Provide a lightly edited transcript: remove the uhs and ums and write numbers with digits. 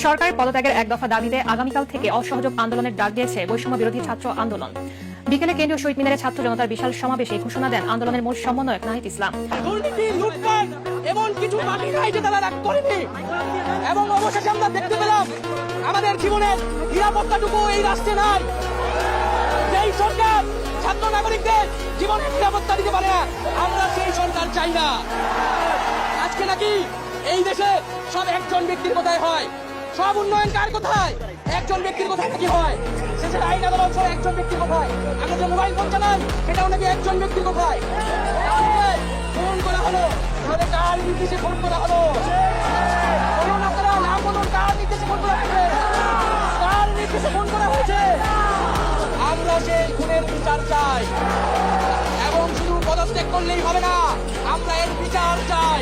সরকারের পদত্যাগের এক দফা দাবিতে আগামীকাল থেকে অসহযোগ আন্দোলনের ডাক দিয়েছে বৈষম্য বিরোধী ছাত্র আন্দোলন। বিকেলে কেন্দ্রীয় শহীদ মিনারে ছাত্র জনতার বিশাল সমাবেশে ঘোষণা দেন আন্দোলনের মূল সমন্বয়ক নাহিদ ইসলাম। দুর্নীতি, লুটপাট এবং কিছু বাকি নাই যে তারা রাগ করেনি, এবং অবশেষে আমরা দেখতে পেলাম আমাদের জীবনের নিরাপত্তাটুকু এই রাষ্ট্রে নাই। যেই সরকার ছাত্র নাগরিকদের জীবনের নিরাপত্তা দিতে পারে না, আমরা সেই সরকার চাই না। আজকে নাকি এই দেশে সব একজন ব্যক্তির কথায় হয়, সব উন্নয়ন কার কোথায় একজন ব্যক্তির কোথায় নাকি হয়, শেষের আইন আদালত সব একজন ব্যক্তির কোথায়, আমরা যে মোবাইল ফোন চালাই সেটাও নাকি একজন ব্যক্তির কোথায়। ফোন করা হলো, তাহলে কার নির্দেশে ফোন করা হলো? বলুন আপনারা, নাম বলুন, কার নির্দেশে ফোন করা হয়েছে? কার নির্দেশে ফোন করা হয়েছে? আমরা সেই খুনের বিচার চাই, এবং শুধু পদত্যাগ করলেই হবে না, আমরা এর বিচার চাই।